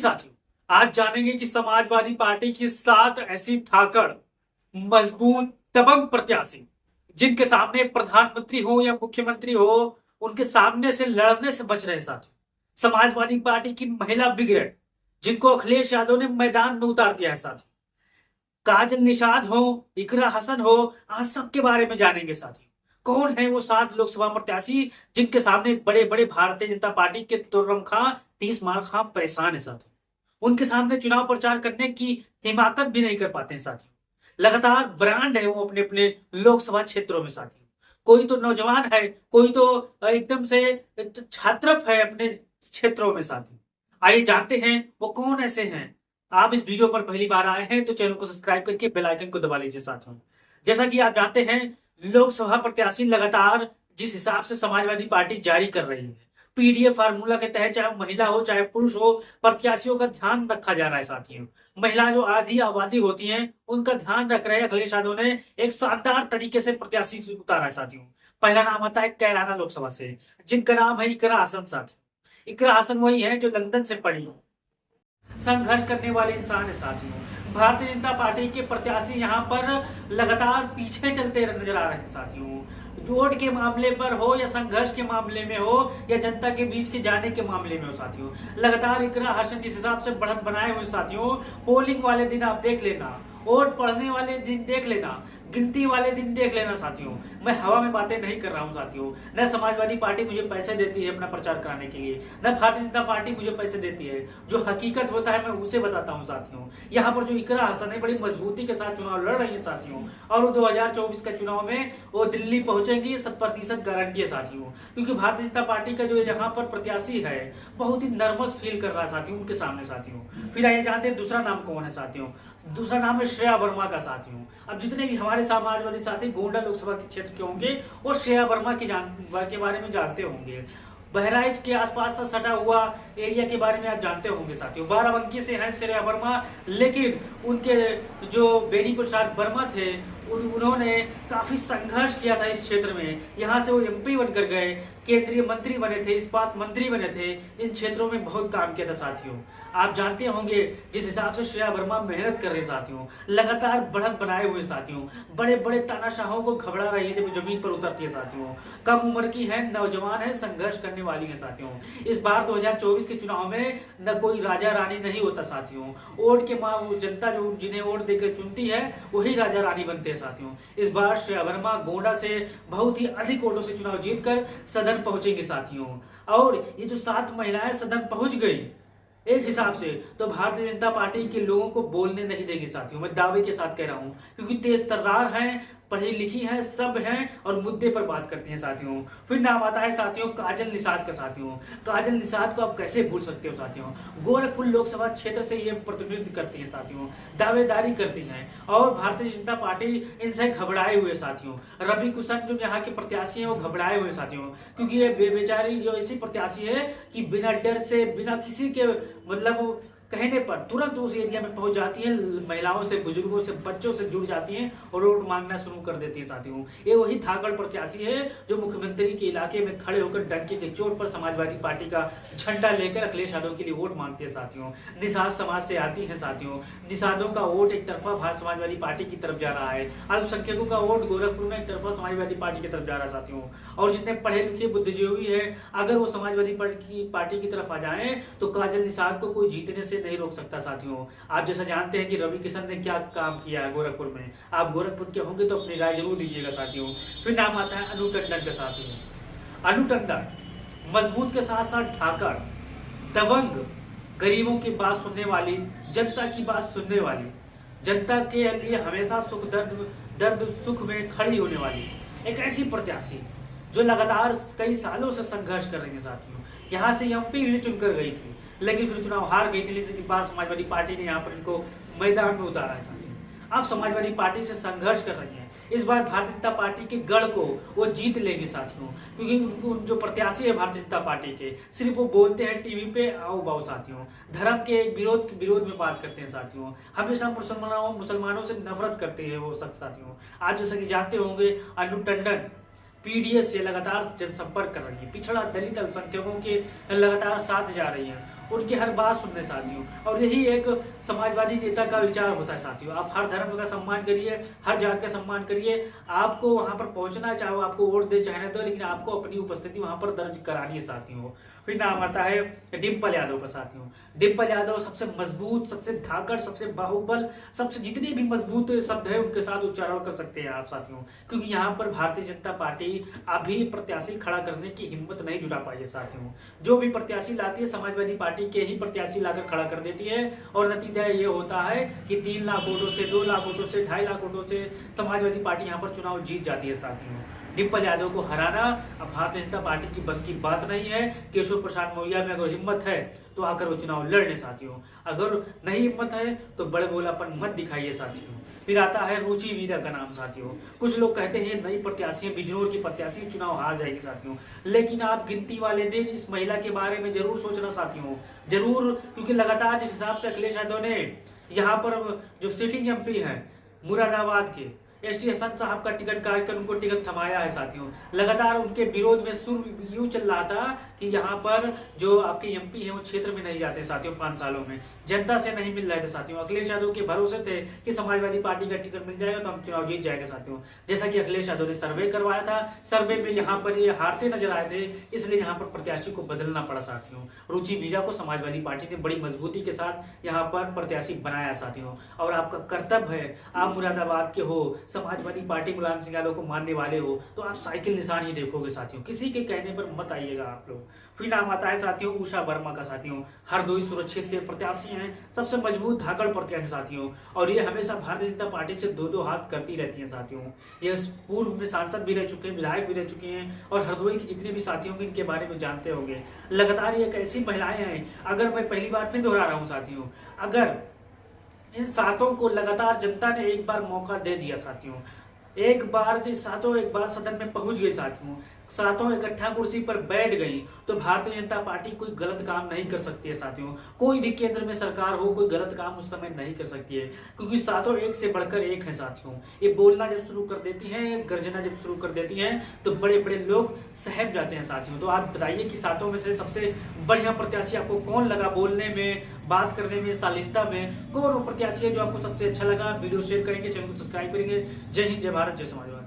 साथियों, आज जानेंगे कि समाजवादी पार्टी की 7 ऐसी धाकड़ मजबूत दबंग प्रत्याशी जिनके सामने प्रधानमंत्री हो या मुख्यमंत्री हो, उनके सामने से लड़ने से बच रहे साथियों। समाजवादी पार्टी की महिला ब्रिगेड जिनको अखिलेश यादव ने मैदान में उतार दिया है साथियों। काजल निषाद हो, इकरा हसन हो, आज सबके बारे में जानेंगे साथियों। कौन है वो 7 लोकसभा प्रत्याशी जिनके सामने बड़े बड़े भारतीय जनता पार्टी के तुर्रम खां, तीस मार खां परेशान है साथियों। उनके सामने चुनाव प्रचार करने की हिमाकत भी नहीं कर पाते हैं साथियों। लगातार ब्रांड है वो अपने अपने लोकसभा क्षेत्रों में साथियों। कोई तो नौजवान है, कोई तो एकदम से छात्रप है अपने क्षेत्रों में साथियों। आइए जानते हैं वो कौन ऐसे हैं। आप इस वीडियो पर पहली बार आए हैं तो चैनल को सब्सक्राइब करके बेल आइकन को दबा लीजिए साथियों। जैसा कि आप जानते हैं, लोकसभा प्रत्याशी लगातार जिस हिसाब से समाजवादी पार्टी जारी कर रही है, पीडीए फार्मूला के तहत चाहे महिला हो चाहे पुरुष हो, प्रत्याशियों का ध्यान रखा जा रहा है साथियों। महिला जो आधी आबादी होती हैं उनका ध्यान रख रहे अखिलेश यादव ने एक शानदार तरीके से प्रत्याशी उतारा है साथियों। पहला नाम आता है कैराना लोकसभा से, जिनका नाम है इकरा हसन साथियों। इकरा हसन वही है जो लंदन से पढ़ी हो, संघर्ष करने वाले इंसान है साथियों। भारतीय जनता पार्टी के प्रत्याशी यहाँ पर लगातार पीछे चलते नजर आ रहे हैं साथियों। वोट के मामले पर हो या संघर्ष के मामले में हो या जनता के बीच के जाने के मामले में हो साथियों, लगातार इकरा हसन जिस हिसाब से बढ़त बनाए हुए साथियों। पोलिंग वाले दिन आप देख लेना, वोट पढ़ने वाले दिन देख लेना, गिनती वाले दिन देख लेना साथियों। मैं हवा में बातें नहीं कर रहा हूं साथियों। न समाजवादी पार्टी मुझे पैसे देती है अपना प्रचार कराने के लिए, न भारतीय जनता पार्टी मुझे पैसे देती है। जो हकीकत होता है मैं उसे बताता हूं साथियों। यहाँ पर जो इकरा हसन है बड़ी मजबूती के साथ चुनाव लड़ रही है साथियों, और 2024 के चुनाव में वो दिल्ली पहुंचेंगी 100% गारंटी है साथियों। क्योंकि भारतीय जनता पार्टी का जो यहाँ पर प्रत्याशी है बहुत ही नर्वस फील कर रहा है साथियों उनके सामने साथियों। फिर आइए जानते हैं दूसरा नाम कौन है साथियों। दूसरा नाम है श्रेया वर्मा का साथियों। अब जितने भी हमारे समाजवादी साथी गोंडा लोकसभा के क्षेत्र के होंगे वो श्रेया वर्मा के बारे में जानते होंगे। बहराइच के आसपास से सटा हुआ एरिया के बारे में आप जानते होंगे साथियों। बाराबंकी से हैं श्रेया वर्मा, लेकिन उनके जो बेनी प्रसाद वर्मा थे उन्होंने काफी संघर्ष किया था इस क्षेत्र में। यहाँ से वो एमपी बनकर गए, केंद्रीय मंत्री बने थे, इस्पात मंत्री बने थे। इन क्षेत्रों में बहुत काम किया था साथियों। आप जानते होंगे जिस हिसाब से श्रेया वर्मा मेहनत कर रहे साथियों, लगातार बढ़त बनाए हुए साथियों। बड़े बड़े तानाशाहों को घबरा रही है जब जमीन पर उतरती है साथियों। कम उम्र की है, नौजवान है, संघर्ष करने वाली है साथियों। इस बार 2024 के चुनाव में न कोई राजा रानी नहीं होता साथियों। वोट के जनता जो जिन्हें वोट देकर चुनती है वही राजा रानी बनते हैं साथियों। इस बार श्रेया वर्मा गोंडा से बहुत ही अधिक वोटों से चुनाव जीतकर सदन पहुंचेंगे साथियों। और ये जो 7 महिलाएं सदन पहुंच गई एक हिसाब से, तो भारतीय जनता पार्टी के लोगों को बोलने नहीं देगी साथियों। मैं दावे के साथ कह रहा हूं, क्योंकि तेज तर्रार हैं, पढ़ी लिखी है, सब हैं और मुद्दे पर बात करती हैं साथियों। फिर नाम आता है साथियों काजल निषाद का साथियों। काजल निषाद को आप कैसे भूल सकते हो साथियों। गोरखपुर लोकसभा क्षेत्र से ये प्रतिनिधित्व करती है साथियों, दावेदारी करती हैं और भारतीय जनता पार्टी इनसे घबराए हुए साथियों। रवि कुशन जो यहाँ के प्रत्याशी हैं वो घबराए हुए साथियों, क्योंकि ये बेचारी जो ऐसी प्रत्याशी है कि बिना डर से, बिना किसी के मतलब कहने पर तुरंत उस एरिया में पहुंच जाती है, महिलाओं से, बुजुर्गों से, बच्चों से जुड़ जाती हैं और वोट मांगना शुरू कर देती है साथियों। ये वही धाकड़ प्रत्याशी है जो मुख्यमंत्री के इलाके में खड़े होकर डंके के चोट पर समाजवादी पार्टी का झंडा लेकर अखिलेश यादव के लिए वोट मांगते हैं साथियों। निषाद समाज से आती है साथियों। निषादों का वोट एक तरफा भारत समाजवादी पार्टी की तरफ जा रहा है, अल्पसंख्यकों का वोट गोरखपुर में एक तरफा समाजवादी पार्टी की तरफ जा रहा है साथियों। और जितने पढ़े लिखे बुद्धिजीवी है, अगर वो समाजवादी पार्टी की तरफ आ जाए तो काजल निषाद को कोई जीतने से नहीं रोक सकता साथियों। आप जैसा जानते हैं कि रवि किशन ने क्या काम किया है गोरखपुर में। आप गोरखपुर के होंगे तो अपनी राय जरूर दीजिएगा साथियों। फिर नाम आता है अनु टंडन का साथियों। अनु टंडन मजबूत के साथ साथ ठाकर, दबंग, गरीबों की बात सुनने वाली, जनता की बात सुनने वाली, जनता के लिए हमेशा सुख दर्द सुख में खड़ी होने वाली एक ऐसी प्रत्याशी जो लगातार कई सालों से संघर्ष कर रही है साथियों। यहाँ से एमपी भी चुनकर गई थी, लेकिन फिर चुनाव हार गई थी। लेकिन बाद समाजवादी पार्टी ने यहाँ पर इनको मैदान में उतारा है साथियों। अब समाजवादी पार्टी से संघर्ष कर रही है। इस बार भारतीय जनता पार्टी के गढ़ को वो जीत लेंगे साथियों, क्योंकि उनको जो प्रत्याशी है भारतीय जनता पार्टी के, सिर्फ वो बोलते हैं टीवी पे आओ बाओ साथियों। धर्म के विरोध में बात करते हैं साथियों। हमेशा मुसलमानों से नफरत करते हैं वो शख्स साथियों। आप जैसा कि जानते होंगे अनु टंडन पीडीएस से लगातार जनसंपर्क कर रही है, पिछड़ा दलित अल्पसंख्यकों के लगातार साथ जा रही है उनकी हर बात सुनने साथियों। और यही एक समाजवादी नेता का विचार होता है साथियों। आप हर धर्म का सम्मान करिए, हर जात का सम्मान करिए, आपको वहां पर पहुंचना, चाहे वो आपको वोट दे चाहे ना दो, लेकिन आपको अपनी उपस्थिति वहां पर दर्ज करानी है साथियों। फिर नाम आता है डिम्पल यादव का साथियों। डिम्पल यादव सबसे मजबूत, सबसे धाकड़, सबसे बाहुबल, सबसे जितने भी मजबूत शब्द है उनके साथ उच्चारण कर सकते हैं आप साथियों, क्योंकि यहाँ पर भारतीय जनता पार्टी अभी प्रत्याशी खड़ा करने की हिम्मत नहीं जुटा पाई है साथियों। जो भी प्रत्याशी लाती है समाजवादी पार्टी के ही प्रत्याशी लाकर खड़ा कर देती है, और नतीजा ये होता है कि 3 लाख वोटों से, 2 लाख वोटों से, 2.5 लाख वोटों से समाजवादी पार्टी यहाँ पर चुनाव जीत जाती है साथियों। डिम्पल यादव को हराना अब भारतीय जनता पार्टी की बस की बात नहीं है। केशव प्रसाद मौर्य में अगर हिम्मत है तो आकर वो चुनाव लड़ने साथियों, अगर नहीं हिम्मत है तो बड़े बोलापन मत दिखाइए साथियों। फिर आता है रुचि वीरा का नाम साथियों। कुछ लोग कहते हैं नई प्रत्याशी है, बिजनौर की प्रत्याशी चुनाव हार जाएगी साथियों, लेकिन आप गिनती वाले दिन इस महिला के बारे में जरूर सोचना साथियों, जरूर, क्योंकि लगातार जिस हिसाब से अखिलेश यादव ने यहाँ पर जो सिटिंग एमपी है मुरादाबाद के एसटी हसन साहब का टिकट काट कर उनको टिकट थमाया है साथियों। लगातार उनके विरोध में सुर यूं चल रहा था कि यहाँ पर जो आपके एमपी हैं वो क्षेत्र में नहीं जाते साथियों, 5 सालों में जनता से नहीं मिल रहे थे साथियों। अखिलेश यादव के भरोसे थे कि समाजवादी पार्टी का टिकट मिल जाएगा तो हम चुनाव जीत जाएंगे साथियों। जैसा कि अखिलेश यादव ने सर्वे करवाया था, सर्वे में यहाँ पर ये हारते नजर आए थे, इसलिए यहाँ पर प्रत्याशी को बदलना पड़ा साथियों। रुचि वीरा को समाजवादी पार्टी ने बड़ी मजबूती के साथ यहाँ पर प्रत्याशी बनाया साथियों। और आपका कर्तव्य है, आप मुरादाबाद के हो, समाजवादी पार्टी मुलायम सिंह यादव को मानने वाले हो, तो आप साइकिल निशान ही देखोगे साथियों, किसी के कहने पर मत आइएगा आप लोग। फिर नाम आता है साथियों उषा वर्मा का साथियों। हरदोई सुरक्षित से प्रत्याशी हैं, सबसे मजबूत धाकड़ प्रत्याशी साथियों, और ये हमेशा भारतीय जनता पार्टी से 2-2 हाथ करती रहती हैं साथियों। ये पूर्व में सांसद भी रह चुके हैं, विधायक भी रह चुके हैं, और हरदोई के जितने भी साथी होंगे इनके बारे में जानते होंगे। लगातार ये एक ऐसी महिलाएं हैं, अगर मैं पहली बार फिर दोहरा रहा हूँ साथियों, अगर इन सातों को लगातार जनता ने एक बार मौका दे दिया साथियों, एक बार जो सातों एक बार सदन में पहुंच गई साथियों, सातों इकट्ठा कुर्सी पर बैठ गई, तो भारतीय जनता पार्टी कोई गलत काम नहीं कर सकती है साथियों। कोई भी केंद्र में सरकार हो, कोई गलत काम उस समय नहीं कर सकती है, क्योंकि सातों एक से बढ़कर एक है साथियों। ये बोलना जब शुरू कर देती हैं, गर्जना जब शुरू कर देती हैं, तो बड़े बड़े लोग सहम जाते हैं साथियों। तो आप बताइए कि सातों में से सबसे बढ़िया प्रत्याशी आपको कौन लगा? बोलने में, बात करने में, शालीनता में कौन वो प्रत्याशी है जो आपको सबसे अच्छा लगा? वीडियो शेयर करेंगे, चैनल को सब्सक्राइब करेंगे। जय हिंद, जय भारत, जय समाजवाद।